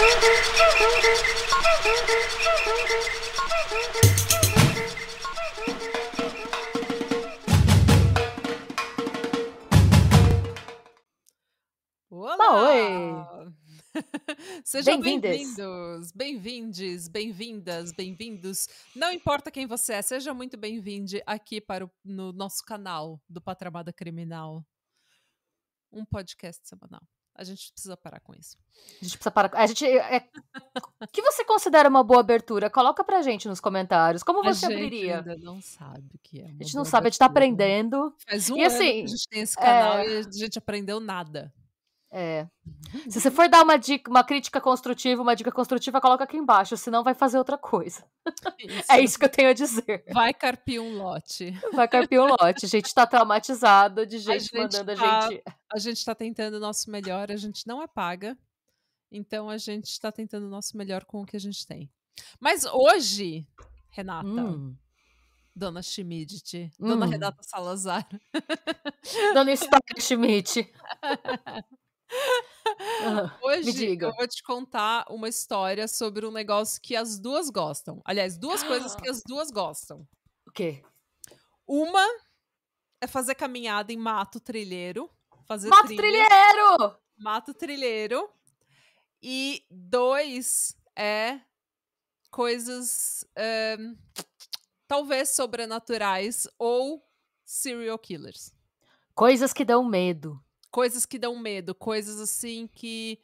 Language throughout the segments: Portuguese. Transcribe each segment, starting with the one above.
Oi! Olá! Sejam Bem-vindes! bem-vindos, bem-vindes, bem-vindas, bem-vindos. Não importa quem você é, seja muito bem-vindo aqui no nosso canal do Patramada Criminal. Um podcast semanal. A gente precisa parar com isso. A gente precisa parar. O que você considera uma boa abertura? Coloca pra gente nos comentários. Como A você gente abriria? ainda não sabe o que é A uma gente não boa sabe, a gente tá abertura. aprendendo. Faz E um ano que a assim, gente tem esse canal é, e a gente aprendeu nada. se você for dar uma dica, uma crítica construtiva, uma dica construtiva, coloca aqui embaixo, senão vai fazer outra coisa. Isso. É isso que eu tenho a dizer. Vai carpir um lote. Vai carpir um lote. A gente tá traumatizado de A gente gente mandando tá a gente tá tentando o nosso melhor, a gente não é paga, então a gente tá tentando o nosso melhor com o que a gente tem. Mas hoje, Renata, Dona Schmidt, Dona Renata Salazar, Dona História Schmidt. Me hoje eu diga. vou te contar uma história sobre um negócio que as duas gostam. Aliás, duas coisas que as duas gostam. O quê? Uma é fazer caminhada em mato trilheiro, fazer Mato trilhas, Trilheiro! mato trilheiro. E 2 é coisas, talvez sobrenaturais ou serial killers. Coisas que dão medo. Coisas que dão medo, coisas assim que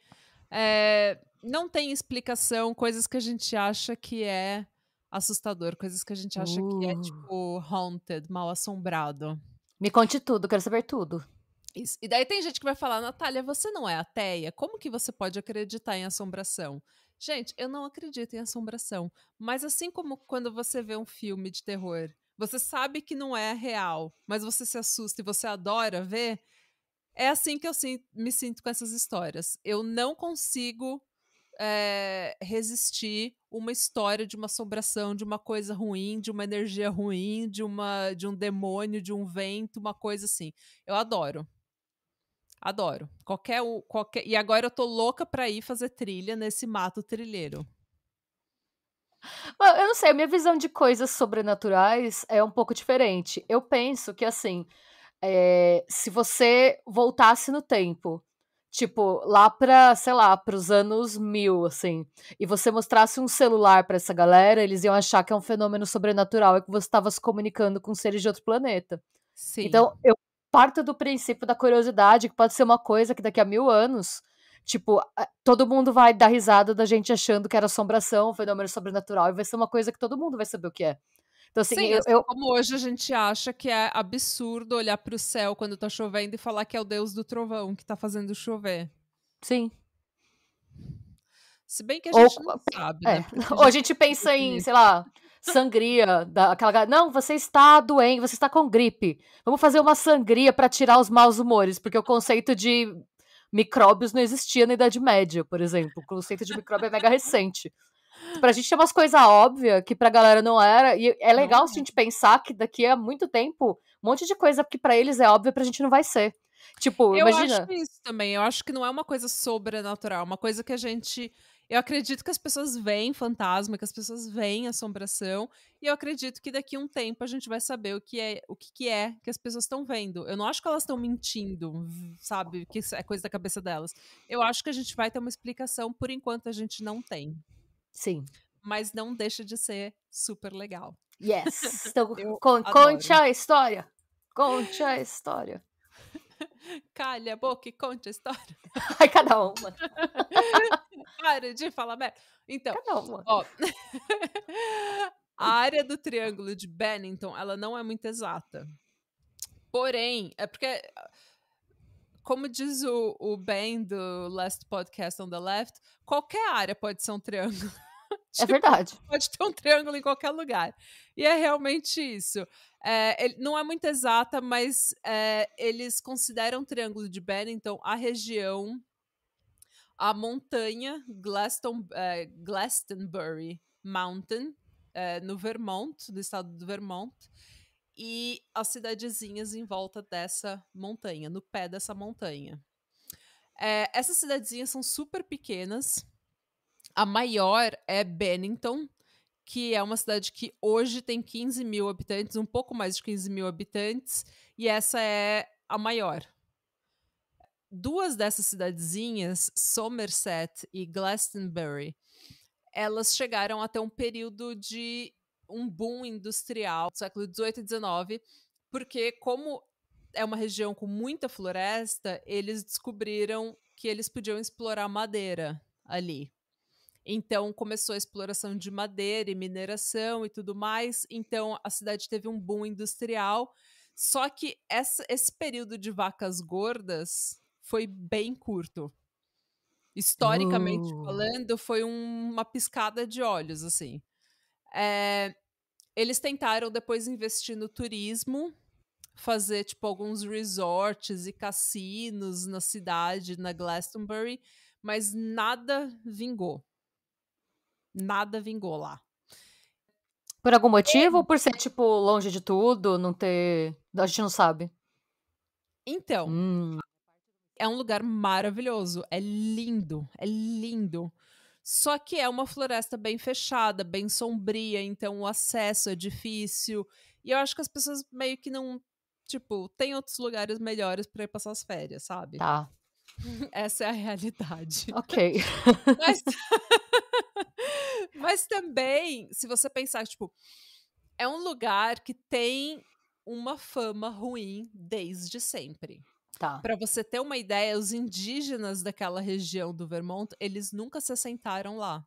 não tem explicação, coisas que a gente acha que é assustador, coisas que a gente acha que é tipo haunted, mal assombrado. Me conte tudo, quero saber tudo. Isso. E daí tem gente que vai falar, Natália, você não é ateia? Como que você pode acreditar em assombração? Gente, eu não acredito em assombração. Mas assim como quando você vê um filme de terror, você sabe que não é real, mas você se assusta e você adora ver, é assim que eu me sinto com essas histórias. Eu não consigo resistir uma história de uma assombração, de uma coisa ruim, de uma energia ruim, de um demônio, de um vento, uma coisa assim. Eu adoro. Adoro. Qualquer. E agora eu tô louca pra ir fazer trilha nesse mato trilheiro. Eu não sei, a minha visão de coisas sobrenaturais é um pouco diferente. Eu penso que, assim, se você voltasse no tempo, tipo, lá pra, sei lá, pros anos 1000, assim, e você mostrasse um celular pra essa galera, eles iam achar que é um fenômeno sobrenatural e que você estava se comunicando com seres de outro planeta. Sim. Então, eu parto do princípio da curiosidade, que pode ser uma coisa que daqui a 1000 anos, tipo, todo mundo vai dar risada da gente achando que era assombração, fenômeno sobrenatural, e vai ser uma coisa que todo mundo vai saber o que é. Então, assim, Sim, assim como hoje a gente acha que é absurdo olhar pro céu quando tá chovendo e falar que é o deus do trovão que tá fazendo chover. sim. Se bem que a Ou, gente não sabe, né? é. Porque a Ou a gente gente não pensa acredita em, nisso. sei lá, sangria, aquela. Não, você está doente, você está com gripe. Vamos fazer uma sangria para tirar os maus humores, porque o conceito de micróbios não existia na Idade Média, por exemplo. O conceito de micróbio é mega recente. Pra gente é umas coisas óbvias que pra galera não era. E é Não legal se a é. gente pensar que daqui a muito tempo, um monte de coisa que pra eles é óbvia pra gente não vai ser. Tipo, Eu acho imagina. isso também. Eu acho que não é uma coisa sobrenatural, uma coisa que a gente. Eu acredito que as pessoas veem fantasma, que as pessoas veem assombração, e eu acredito que daqui a um tempo a gente vai saber o que é que as pessoas estão vendo. Eu não acho que elas estão mentindo, sabe? Que isso é coisa da cabeça delas. Eu acho que a gente vai ter uma explicação, por enquanto a gente não tem. Sim. Mas não deixa de ser super legal. Yes. Então, Eu conte adoro. a história. Conte a história. Calha a boca e conte a história. Ai, cada uma. Para de falar merda. Então, Cada uma. ó, a área do Triângulo de Bennington, ela não é muito exata. Porém, é porque, como diz o Ben do Last Podcast on the Left, qualquer área pode ser um triângulo. É Tipo, verdade. pode ter um triângulo em qualquer lugar. E é realmente isso. Não é muito exata, mas eles consideram o Triângulo de Bennington a região, a montanha Glastonbury Mountain, no Vermont, no estado do Vermont, e as cidadezinhas em volta dessa montanha, no pé dessa montanha. Essas cidadezinhas são super pequenas, A maior é Bennington, que é uma cidade que hoje tem 15 mil habitantes, um pouco mais de 15 mil habitantes, e essa é a maior. Duas dessas cidadezinhas, Somerset e Glastonbury, elas chegaram a ter um período de um boom industrial do século XVIII e XIX, porque como é uma região com muita floresta, eles descobriram que eles podiam explorar madeira ali. Então começou a exploração de madeira e mineração e tudo mais. Então a cidade teve um boom industrial. Só que esse período de vacas gordas foi bem curto. Historicamente falando, foi uma piscada de olhos, assim. Eles tentaram depois investir no turismo, fazer tipo alguns resorts e cassinos na cidade, na Glastonbury, mas nada vingou. Nada vingou lá. Por algum motivo ou por ser, tipo, longe de tudo, não ter... A gente não sabe. Então, é um lugar maravilhoso, é lindo, é lindo. Só que é uma floresta bem fechada, bem sombria, então o acesso é difícil. E eu acho que as pessoas meio que não, tipo, tem outros lugares melhores para ir passar as férias, sabe? Tá. Essa é a realidade. Ok. Mas também, se você pensar, tipo, é um lugar que tem uma fama ruim desde sempre. Tá. Para você ter uma ideia, os indígenas daquela região do Vermont, eles nunca se assentaram lá.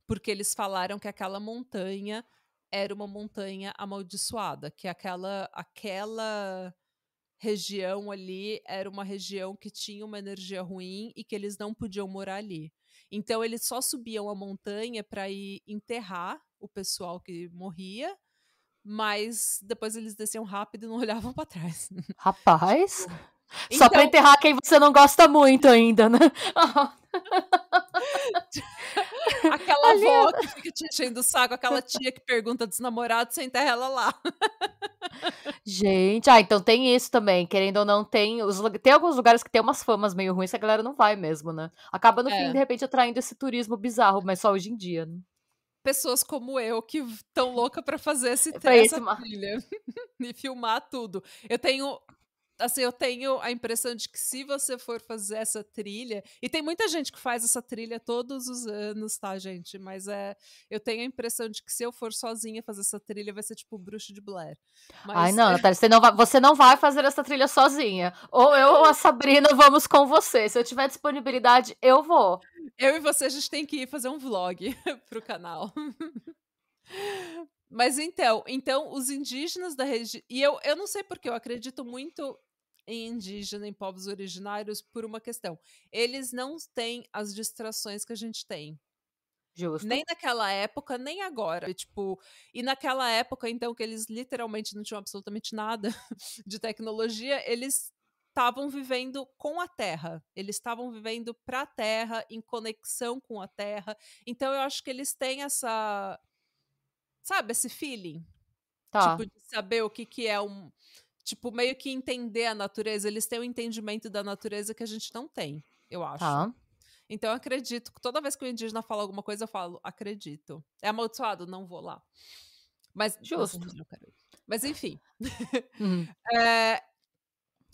Porque eles falaram que aquela montanha era uma montanha amaldiçoada, que aquela região ali era uma região que tinha uma energia ruim e que eles não podiam morar ali. Então eles só subiam a montanha para ir enterrar o pessoal que morria, mas depois eles desciam rápido e não olhavam para trás. Rapaz, Tipo, só pra enterrar quem você não gosta muito ainda, né? aquela avó que fica te enchendo o saco, aquela tia que pergunta dos namorados, você enterra ela lá. Gente, então tem isso também, querendo ou não, tem alguns lugares que tem umas famas meio ruins que a galera não vai mesmo, né? Acaba no fim, de repente, atraindo esse turismo bizarro, mas só hoje em dia, né? Pessoas como eu que estão louca para fazer essa trilha e filmar tudo. Eu tenho a impressão de que se você for fazer essa trilha, e tem muita gente que faz essa trilha todos os anos, tá, gente? Mas eu tenho a impressão de que se eu for sozinha fazer essa trilha, vai ser tipo o Bruxo de Blair. Mas, Ai, não, Natália, você não vai fazer essa trilha sozinha. Ou eu ou a Sabrina vamos com você. Se eu tiver disponibilidade, eu vou. Eu e você, a gente tem que ir fazer um vlog pro canal. Mas então os indígenas da região... E eu não sei porque, eu acredito muito em indígena, em povos originários, por uma questão. Eles não têm as distrações que a gente tem. Justo. Nem naquela época, nem agora. E naquela época, então, que eles literalmente não tinham absolutamente nada de tecnologia, eles estavam vivendo com a terra. Eles estavam vivendo para a terra, em conexão com a terra. Então, eu acho que eles têm essa... Sabe, esse feeling? Tá. Tipo, de saber o que é um... Tipo, meio que entender a natureza. Eles têm um entendimento da natureza que a gente não tem, eu acho. Tá. Então eu acredito que toda vez que o indígena fala alguma coisa, eu falo, acredito. É amaldiçoado? Não vou lá. Mas, Justo. mas enfim. Uhum.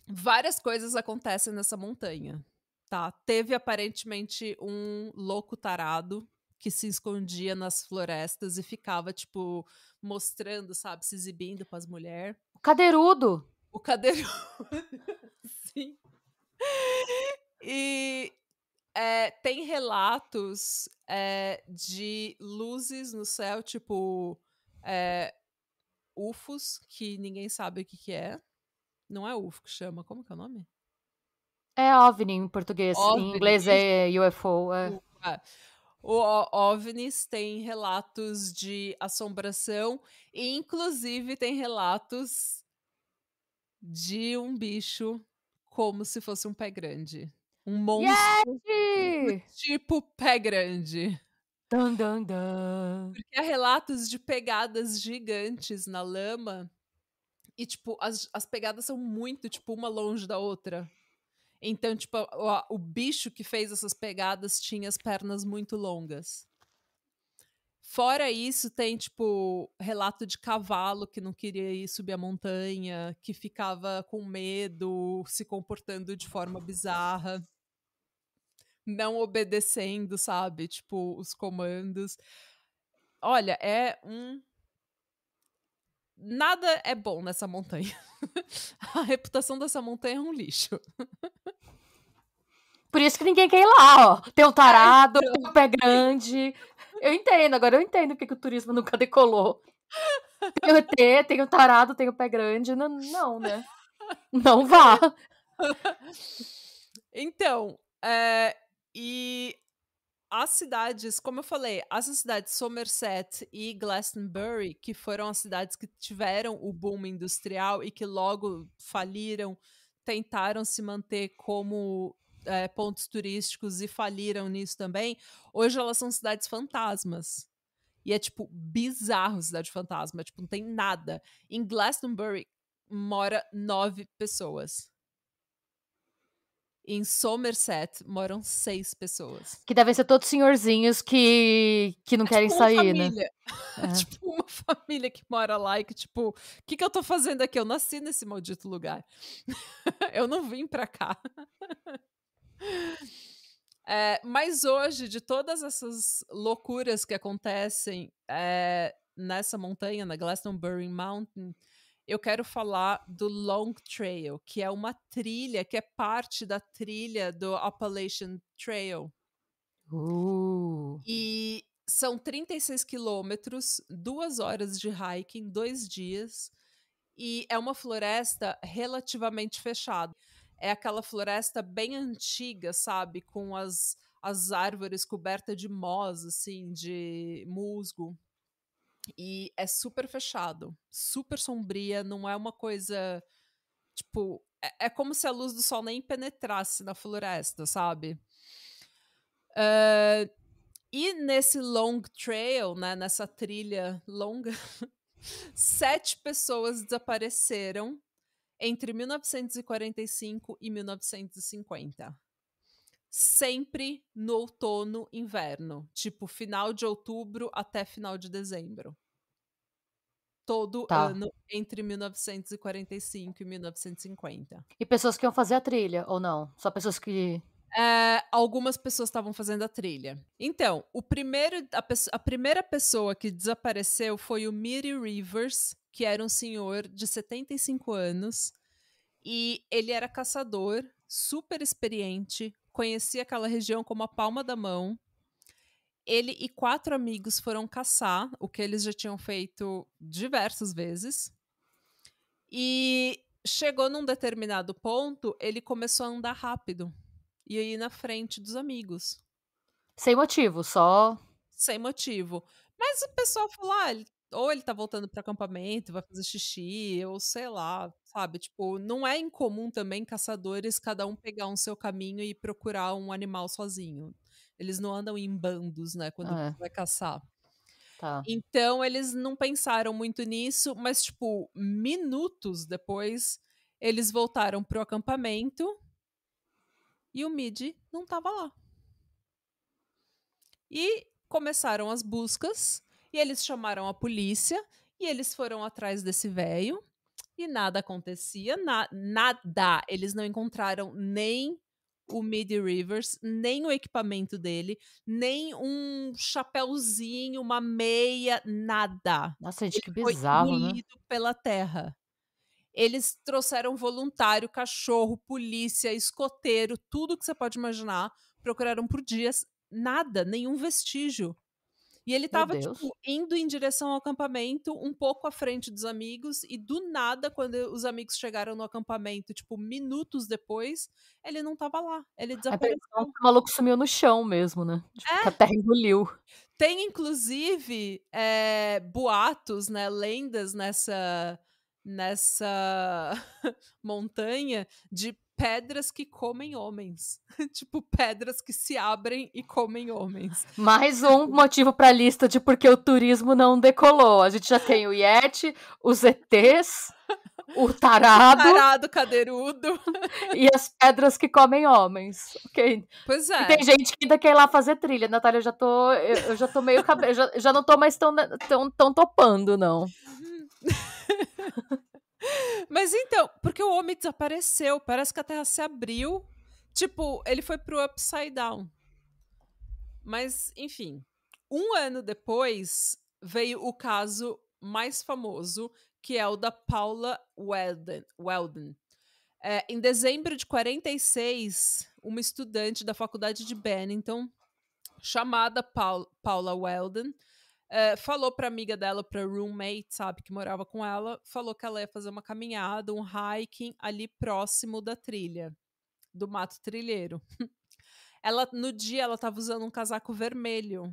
Várias coisas acontecem nessa montanha, tá? Teve aparentemente um louco tarado que se escondia nas florestas e ficava, tipo, mostrando, sabe, se exibindo pras mulheres. O cadeirudo. O cadeirudo. Sim. E tem relatos de luzes no céu, tipo UFOs, que ninguém sabe o que é. Não é UFO que chama, como que é o nome? É OVNI em português. Em OVNI. inglês é UFO. O OVNIs tem relatos de assombração e, inclusive, tem relatos de um bicho como se fosse um pé grande. Um monstro do tipo pé grande. Dun, dun, dun. Porque há relatos de pegadas gigantes na lama e, tipo, as pegadas são muito, tipo, uma longe da outra. Então, tipo, o bicho que fez essas pegadas tinha as pernas muito longas. Fora isso, tem, tipo, relato de cavalo que não queria ir subir a montanha, que ficava com medo, se comportando de forma bizarra, não obedecendo, sabe? Tipo, os comandos. Olha, nada é bom nessa montanha. A reputação dessa montanha é um lixo. Por isso que ninguém quer ir lá, ó. Tem um tarado, tem um pé grande. Eu entendo, agora eu entendo porque que o turismo nunca decolou. Tem o ET, tem o tarado, tem o pé grande. Não, não, né? Não vá. Então, e as cidades, como eu falei, as cidades Somerset e Glastonbury, que foram as cidades que tiveram o boom industrial e que logo faliram, tentaram se manter como pontos turísticos e faliram nisso também, hoje elas são cidades fantasmas. E é, tipo, bizarro cidade fantasma, tipo, não tem nada. Em Glastonbury mora 9 pessoas. Em Somerset moram 6 pessoas. Que devem ser todos senhorzinhos que não querem Tipo sair, né? Tipo, uma família que mora lá e que, tipo, o que eu tô fazendo aqui? Eu nasci nesse maldito lugar. Eu não vim pra cá. Mas hoje, de todas essas loucuras que acontecem nessa montanha, na Glastonbury Mountain, eu quero falar do Long Trail, que é uma trilha, que é parte da trilha do Appalachian Trail. E são 36 quilômetros, 2 horas de hiking, 2 dias, e é uma floresta relativamente fechada. É aquela floresta bem antiga, sabe? Com as árvores cobertas de moss, assim, de musgo. E é super fechado, super sombria, não é uma coisa, tipo... É como se a luz do sol nem penetrasse na floresta, sabe? E nesse long trail, né, nessa trilha longa, 7 pessoas desapareceram entre 1945 e 1950. Sempre no outono, inverno. Tipo, final de outubro até final de dezembro. Todo ano entre 1945 e 1950. E pessoas que iam fazer a trilha, ou não? Só pessoas que... Algumas pessoas estavam fazendo a trilha. Então, a primeira pessoa que desapareceu foi o Mitty Rivers, que era um senhor de 75 anos, e ele era caçador, super experiente, conhecia aquela região como a palma da mão. Ele e 4 amigos foram caçar, o que eles já tinham feito diversas vezes. E chegou num determinado ponto, ele começou a andar rápido. E ir na frente dos amigos. Sem motivo, só... Sem motivo. Mas o pessoal falou, ou ele tá voltando pro acampamento, vai fazer xixi, ou sei lá, sabe? Tipo, não é incomum também caçadores cada um pegar um seu caminho e procurar um animal sozinho. Eles não andam em bandos, né, quando vai caçar. Tá. Então, eles não pensaram muito nisso, mas, tipo, minutos depois, eles voltaram pro acampamento e o Midi não tava lá. E começaram as buscas, e eles chamaram a polícia, e eles foram atrás desse velho, e nada acontecia, nada. Eles não encontraram nem o Midi Rivers, nem o equipamento dele, nem um chapéuzinho, uma meia, nada. Nossa, gente, Ele que foi bizarro, né? engolido pela terra. Eles trouxeram voluntário, cachorro, polícia, escoteiro, tudo que você pode imaginar. Procuraram por dias, nada, nenhum vestígio. E ele tava, tipo, indo em direção ao acampamento, um pouco à frente dos amigos, e do nada, quando os amigos chegaram no acampamento, tipo, minutos depois, ele não tava lá. Ele desapareceu. O maluco sumiu no chão mesmo, né? Tipo, que a terra engoliu. Tem, inclusive, boatos, né, lendas nessa montanha de pedras que comem homens. Tipo, pedras que se abrem e comem homens. Mais um motivo pra lista de porque o turismo não decolou. A gente já tem o Yeti, os ETs, o tarado, Tarado, cadeirudo. e as pedras que comem homens. Ok. Pois E é. tem gente que ainda quer ir lá fazer trilha. Natália, eu já tô meio já não tô mais tão topando, não. Mas então, porque o homem desapareceu, parece que a Terra se abriu. Tipo, ele foi pro Upside Down. Mas, enfim, 1 ano depois veio o caso mais famoso, que é o da Paula Weldon. Em dezembro de 46, uma estudante da faculdade de Bennington, chamada Paula Weldon, falou pra amiga dela, pra roommate, sabe, que morava com ela, falou que ela ia fazer uma caminhada, um hiking ali próximo da trilha, do mato trilheiro. No dia, ela tava usando um casaco vermelho.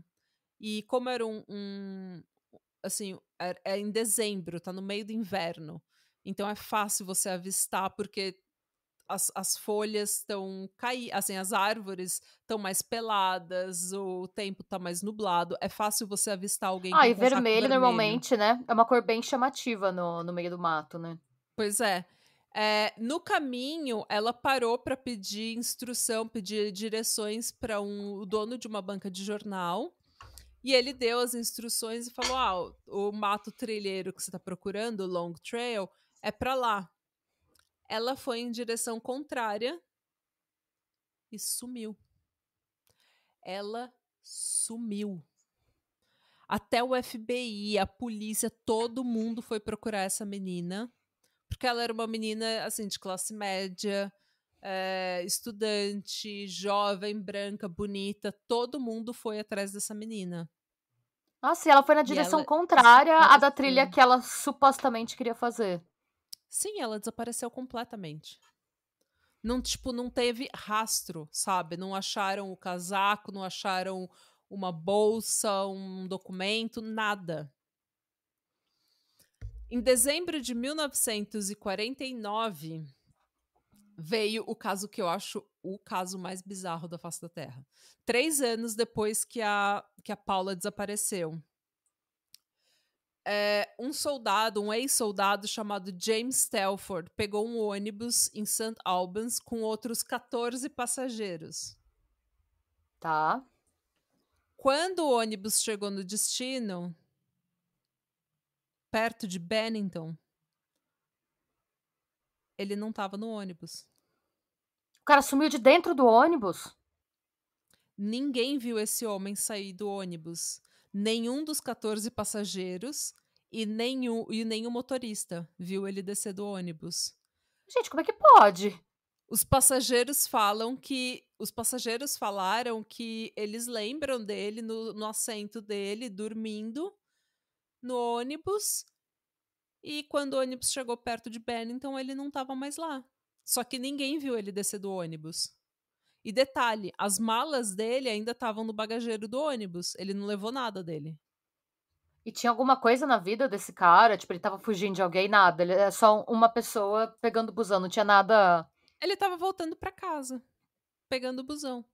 E como era assim, é em dezembro, tá no meio do inverno. Então é fácil você avistar, porque as folhas estão assim, as árvores estão mais peladas, o tempo tá mais nublado. É fácil você avistar alguém com E um casaco vermelho vermelho. normalmente, né? É uma cor bem chamativa no meio do mato, né? Pois é. No caminho, ela parou para pedir instrução, pedir direções para o dono de uma banca de jornal. E ele deu as instruções e falou: o mato trilheiro que você está procurando, o Long Trail, é para lá. Ela foi em direção contrária e sumiu. Ela sumiu. Até o FBI, a polícia, todo mundo foi procurar essa menina, porque ela era uma menina, assim, de classe média, estudante, jovem, branca, bonita. Todo mundo foi atrás dessa menina. Sim, ela foi na E direção ela contrária à da trilha desapareceu. que ela supostamente queria fazer. Sim, ela desapareceu completamente. Não, tipo, não teve rastro, sabe? Não acharam o casaco, não acharam uma bolsa, um documento, nada. Em dezembro de 1949, veio o caso que eu acho o caso mais bizarro da face da Terra. 3 anos depois que a Paula desapareceu. Um ex-soldado chamado James Telford, pegou um ônibus em St. Albans com outros 14 passageiros. Tá. Quando o ônibus chegou no destino, perto de Bennington, ele não estava no ônibus. O cara sumiu de dentro do ônibus? Ninguém viu esse homem sair do ônibus. Nenhum dos 14 passageiros e nenhum motorista viu ele descer do ônibus. Gente, como é que pode? Os passageiros falaram que eles lembram dele no assento dele, dormindo no ônibus. E quando o ônibus chegou perto de Bennington, ele não estava mais lá. Só que ninguém viu ele descer do ônibus. E detalhe, as malas dele ainda estavam no bagageiro do ônibus. Ele não levou nada dele. E tinha alguma coisa na vida desse cara? Tipo, ele tava fugindo de alguém? Nada. Ele é só uma pessoa pegando busão. Não tinha nada. Ele estava voltando para casa, pegando o busão.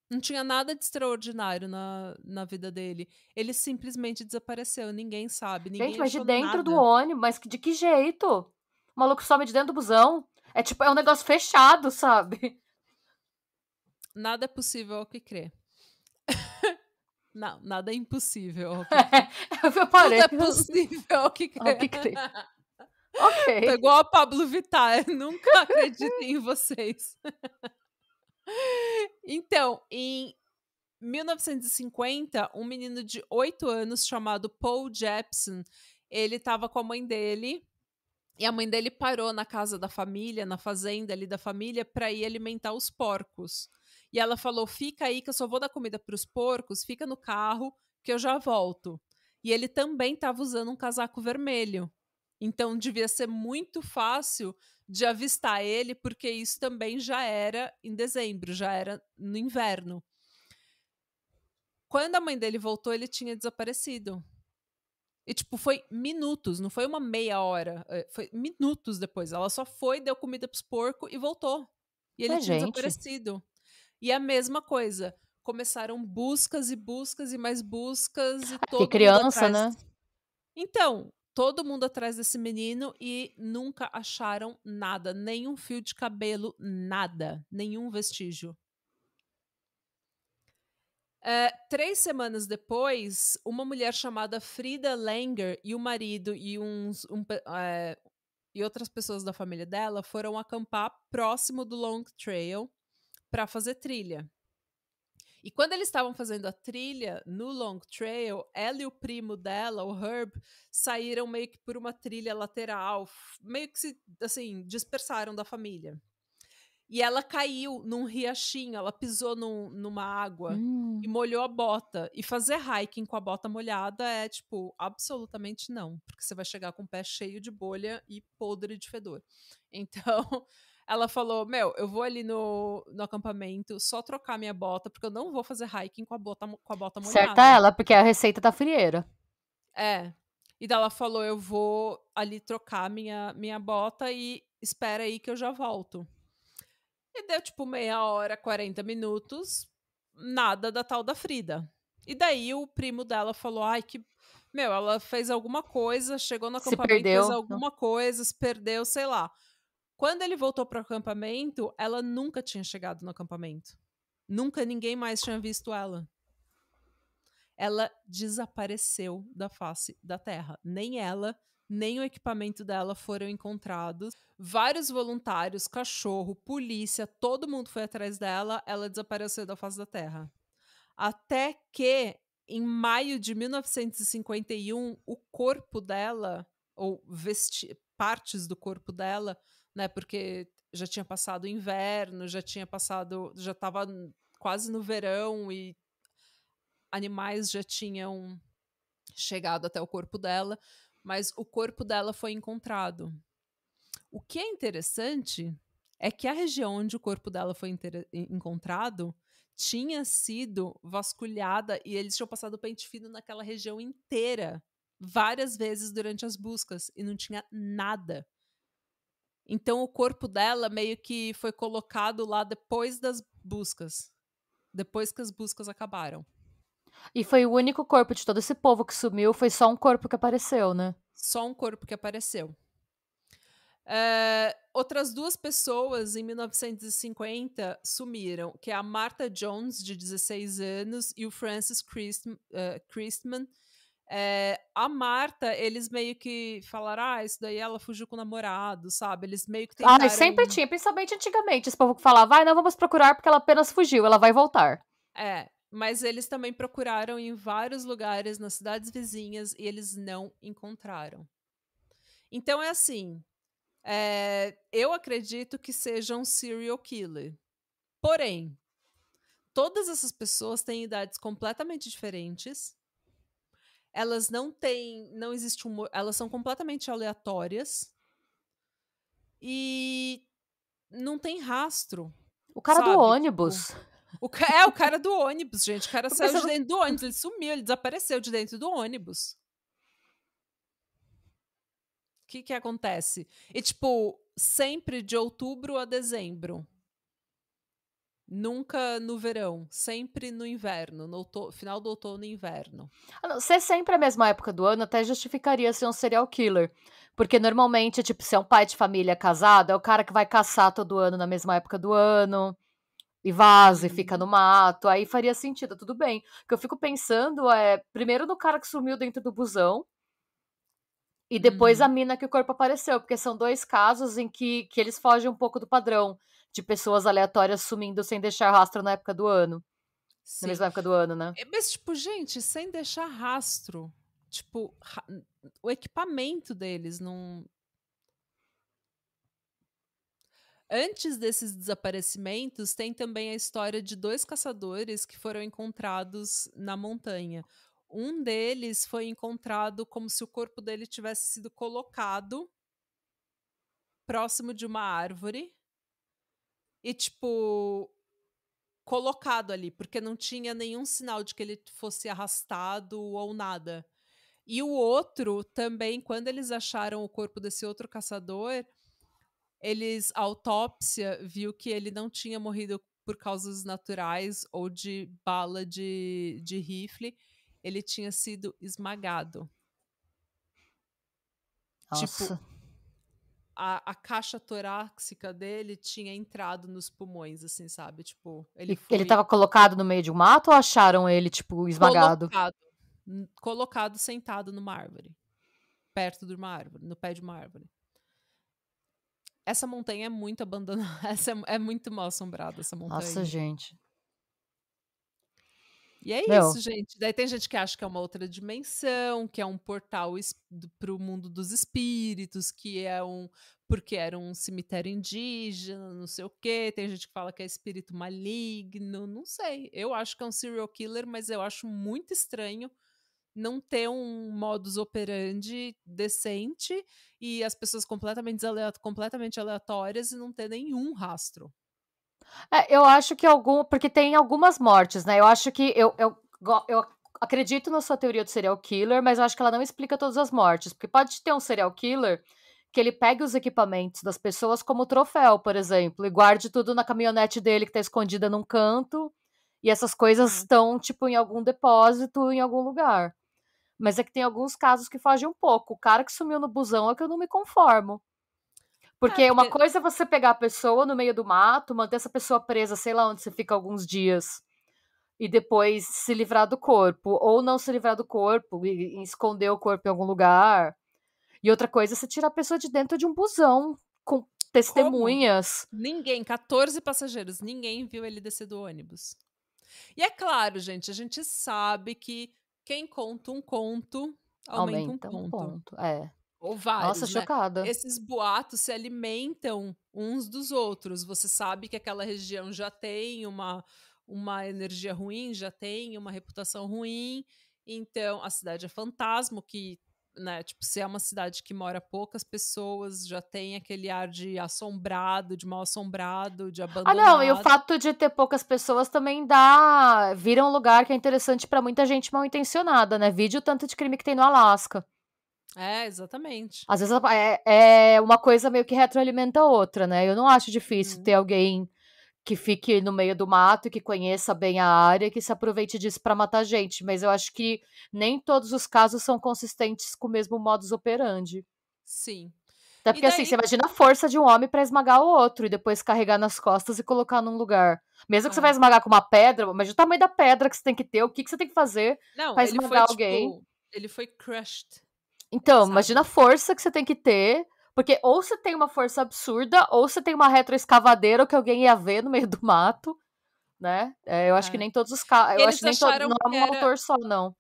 Não tinha nada de extraordinário na vida dele. Ele simplesmente desapareceu. Ninguém sabe. Gente, Ninguém mas de achou dentro do nada. ônibus? Mas de que jeito? O maluco some de dentro do busão? É tipo, é um negócio fechado, sabe? Nada é possível ao que crer. Não, nada é impossível ao que crer. Eu Tudo parei. é possível ao que Ao crer. que crer. Ok. Tô igual a Pablo Vittar. Nunca acreditem em vocês. Então, em 1950, um menino de 8 anos chamado Paul Jepson, ele estava com a mãe dele e a mãe dele parou na casa da família, na fazenda ali da família, para ir alimentar os porcos. E ela falou: fica aí que eu só vou dar comida para os porcos, fica no carro que eu já volto. E ele também estava usando um casaco vermelho. Então devia ser muito fácil de avistar ele, porque isso também já era em dezembro, já era no inverno. Quando a mãe dele voltou, ele tinha desaparecido. E, tipo, foi minutos, não foi uma meia hora. Foi minutos depois. Ela só foi, deu comida pros porcos e voltou. E ele Mas, tinha gente, desaparecido. E a mesma coisa. Começaram buscas e buscas e mais buscas e porque todo mundo criança, atrás. né? Então, todo mundo atrás desse menino e nunca acharam nada. Nenhum fio de cabelo, nada. Nenhum vestígio. 3 semanas depois, uma mulher chamada Frida Langer e o marido e outras pessoas da família dela foram acampar próximo do Long Trail para fazer trilha. E quando eles estavam fazendo a trilha no Long Trail, ela e o primo dela, o Herb, saíram meio que por uma trilha lateral, meio que se, assim, dispersaram da família. E ela caiu num riachinho, ela pisou numa água e molhou a bota. E fazer hiking com a bota molhada é, tipo, absolutamente não. Porque você vai chegar com o pé cheio de bolha e podre de fedor. Então, ela falou, eu vou ali no acampamento só trocar minha bota, porque eu não vou fazer hiking com a bota Certa molhada. ela, porque é a receita da frieira. É. E daí ela falou, eu vou ali trocar minha bota e espera aí que eu já volto. E deu tipo meia hora, 40 minutos, nada da tal da Frida. E daí o primo dela falou, ai que... ela fez alguma coisa, chegou no Se acampamento, fez perdeu. alguma coisa, se perdeu, sei lá. Quando ele voltou pro acampamento, ela nunca tinha chegado no acampamento. Nunca ninguém mais tinha visto ela. Ela desapareceu da face da terra. Nem ela, nem o equipamento dela foram encontrados. Vários voluntários, cachorro, polícia, todo mundo foi atrás dela. Ela desapareceu da face da terra. Até que, em maio de 1951, o corpo dela, ou partes do corpo dela, né, porque já tinha passado o inverno, já estava quase no verão e animais já tinham chegado até o corpo dela, mas o corpo dela foi encontrado. O que é interessante é que a região onde o corpo dela foi encontrado tinha sido vasculhada e eles tinham passado pente fino naquela região inteira várias vezes durante as buscas e não tinha nada. Então o corpo dela meio que foi colocado lá depois das buscas, depois que as buscas acabaram. E foi o único corpo de todo esse povo que sumiu, foi só um corpo que apareceu, né? Só um corpo que apareceu. Outras 2 pessoas em 1950 sumiram, que é a Martha Jones, de 16 anos, e o Francis Christman. A Martha, eles meio que falaram, isso daí ela fugiu com o namorado, sabe? Eles meio que Ah, tentaram... sempre tinha, principalmente antigamente. Esse povo que falava, não vamos procurar porque ela apenas fugiu, ela vai voltar. Mas eles também procuraram em vários lugares, nas cidades vizinhas, e eles não encontraram. Então é assim, eu acredito que seja um serial killer. Porém, todas essas pessoas têm idades completamente diferentes. Elas não existe elas são completamente aleatórias. E não tem rastro, O cara do sabe? Tipo, ônibus. o cara do ônibus, gente. O cara Tô saiu de pensando- dentro do ônibus, ele sumiu, ele desapareceu de dentro do ônibus. O que acontece? E, tipo, sempre de outubro a dezembro. Nunca no verão, sempre no inverno, no final do outono e inverno. Ser sempre a mesma época do ano até justificaria ser um serial killer. Porque normalmente, tipo, se é um pai de família casado, é o cara que vai caçar todo ano na mesma época do ano. E vaza e fica no mato. Aí faria sentido, tudo bem. O que eu fico pensando é, primeiro no cara que sumiu dentro do busão. E depois a mina que o corpo apareceu, porque são 2 casos em que eles fogem um pouco do padrão de pessoas aleatórias sumindo sem deixar rastro na época do ano. Na Sim. mesma época do ano, né? Mas, tipo, gente, sem deixar rastro. Tipo, o equipamento deles não. Antes desses desaparecimentos, tem também a história de 2 caçadores que foram encontrados na montanha. Um deles foi encontrado como se o corpo dele tivesse sido colocado próximo de uma árvore e, tipo, colocado ali, porque não tinha nenhum sinal de que ele fosse arrastado ou nada. E o outro também, quando eles acharam o corpo desse outro caçador, a autópsia viu que ele não tinha morrido por causas naturais ou de bala de rifle, ele tinha sido esmagado. Nossa. Tipo, a caixa torácica dele tinha entrado nos pulmões, assim, sabe? Tipo, ele Ele foi tava colocado no meio de um mato ou acharam ele, tipo, esmagado? colocado sentado numa árvore, perto de uma árvore, no pé de uma árvore. Essa montanha é muito abandonada, é muito mal assombrada essa montanha. Nossa, gente. E é Meu, isso, gente. Daí tem gente que acha que é uma outra dimensão, que é um portal para o mundo dos espíritos, que é porque era um cemitério indígena, não sei o quê. Tem gente que fala que é espírito maligno, não sei. Eu acho que é um serial killer, mas eu acho muito estranho não ter um modus operandi decente e as pessoas completamente aleatórias e não ter nenhum rastro. eu acho que porque tem algumas mortes, né? Eu acho que eu acredito na sua teoria do serial killer, mas eu acho que ela não explica todas as mortes. Porque pode ter um serial killer que ele pegue os equipamentos das pessoas como troféu, por exemplo, e guarde tudo na caminhonete dele que tá escondida num canto, e essas coisas estão, tipo, em algum depósito, em algum lugar. Mas é que tem alguns casos que fogem um pouco. O cara que sumiu no busão é que eu não me conformo. Porque uma coisa é você pegar a pessoa no meio do mato, manter essa pessoa presa, sei lá onde você fica alguns dias, e depois se livrar do corpo, ou não se livrar do corpo e esconder o corpo em algum lugar. E outra coisa é você tirar a pessoa de dentro de um busão com testemunhas. Como? Ninguém, 14 passageiros, ninguém viu ele descer do ônibus. E é claro, gente, a gente sabe que quem conta um conto aumenta um Um conto. ponto, é. Ou vários, Nossa, né? chocada. Esses boatos se alimentam uns dos outros. Você sabe que aquela região já tem uma energia ruim, já tem uma reputação ruim. Então, a cidade é fantasma, que, né, tipo, se é uma cidade que mora poucas pessoas, já tem aquele ar de assombrado, de mal assombrado, de abandonado. Ah, não, e o fato de ter poucas pessoas também vira um lugar que é interessante pra muita gente mal intencionada, né? Vide o tanto de crime que tem no Alasca. É, exatamente. Às vezes é uma coisa meio que retroalimenta a outra, né? Eu não acho difícil ter alguém que fique no meio do mato e que conheça bem a área e que se aproveite disso pra matar gente, mas eu acho que nem todos os casos são consistentes com o mesmo modus operandi. Sim. Até porque, assim, você imagina a força de um homem pra esmagar o outro e depois carregar nas costas e colocar num lugar. Mesmo que você vai esmagar com uma pedra, mas o tamanho da pedra que você tem que ter, o que você tem que fazer pra esmagar alguém. Tipo, ele foi crushed. Então, sabe? imagina a força que você tem que ter, porque ou você tem uma força absurda, ou você tem uma retroescavadeira que alguém ia ver no meio do mato, né? Eu acho que nem todos os casos. Eu acho que nem todo. Não é um autor só, não.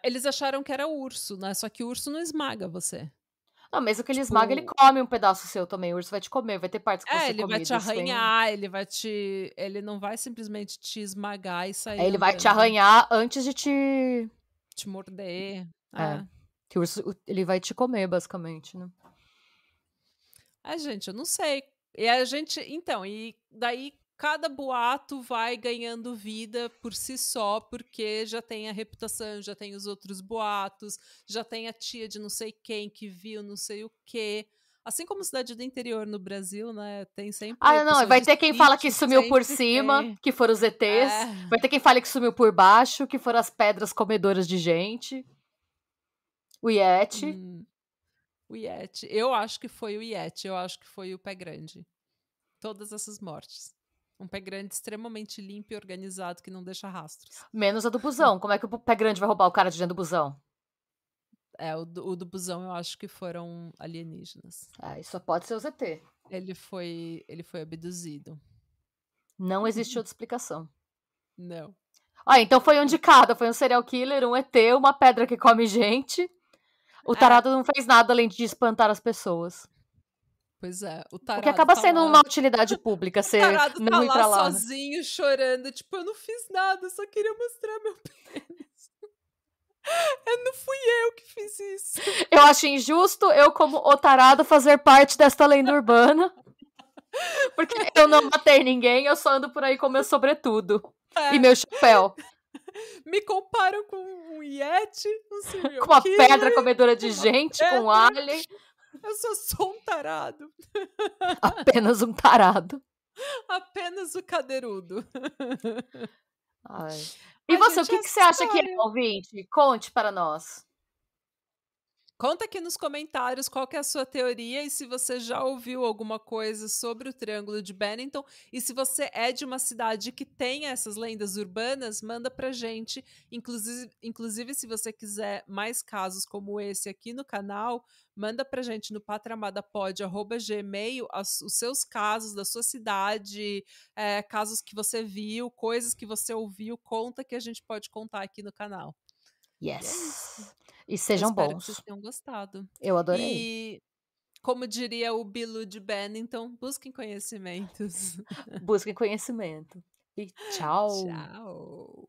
Eles acharam que era urso, né? Só que o urso não esmaga você. Não, mesmo que ele esmaga, ele come um pedaço seu também. O urso vai te comer, vai ter partes que vão ser ele vai te comidas. arranhar, ele não vai simplesmente te esmagar e sair Ele vai te andando. arranhar antes de te morder. Que o urso, ele vai te comer, basicamente, né? Gente, eu não sei. E a gente, então, e daí cada boato vai ganhando vida por si só, porque já tem a reputação, já tem os outros boatos, já tem a tia de não sei quem que viu não sei o quê. Assim como cidade do interior no Brasil, né? Tem sempre. Não, vai ter quem fala que sumiu por cima, que foram os ETs. Vai ter quem fale que sumiu por baixo, que foram as pedras comedoras de gente. O Yeti. O Yeti. Eu acho que foi o Yeti, eu acho que foi o Pé Grande. Todas essas mortes. Um pé grande extremamente limpo e organizado que não deixa rastros. Menos a do busão. Como é que o Pé Grande vai roubar o cara de dentro do busão? O do busão eu acho que foram alienígenas. Isso só pode ser o ZT. Ele foi abduzido. Não existe outra explicação. Não. Então foi um de cada. Foi um serial killer, um ET, uma pedra que come gente. O tarado não fez nada além de espantar as pessoas. Pois é, o tarado. O que acaba sendo uma utilidade pública, você não ir pra lá. Sozinho, chorando, tipo, eu não fiz nada, eu só queria mostrar meu pênis. Não fui eu que fiz isso. Eu acho injusto eu, como o tarado, fazer parte desta lenda urbana. Porque eu não matei ninguém, eu só ando por aí com meu sobretudo. E meu chapéu. Me comparam com um Yeti, um serial Com uma killer, pedra comedora de gente, com um pedra. alien. Eu sou um tarado. Apenas um tarado. Apenas o cadeirudo. Ai. E Ai, você, o gente, que essa você acha que é, história. ouvinte? Conte para nós. Conta aqui nos comentários qual que é a sua teoria e se você já ouviu alguma coisa sobre o Triângulo de Bennington. E se você é de uma cidade que tem essas lendas urbanas, manda pra gente. Inclusive, se você quiser mais casos como esse aqui no canal, manda pra gente no patramadapod@gmail os seus casos da sua cidade, casos que você viu, coisas que você ouviu, conta que a gente pode contar aqui no canal. E é isso. Yes. E Eu sejam espero que vocês bons. tenham gostado. Eu adorei. E, como diria o Bilu de Bennington, busquem conhecimentos. Busquem conhecimento. E tchau. Tchau.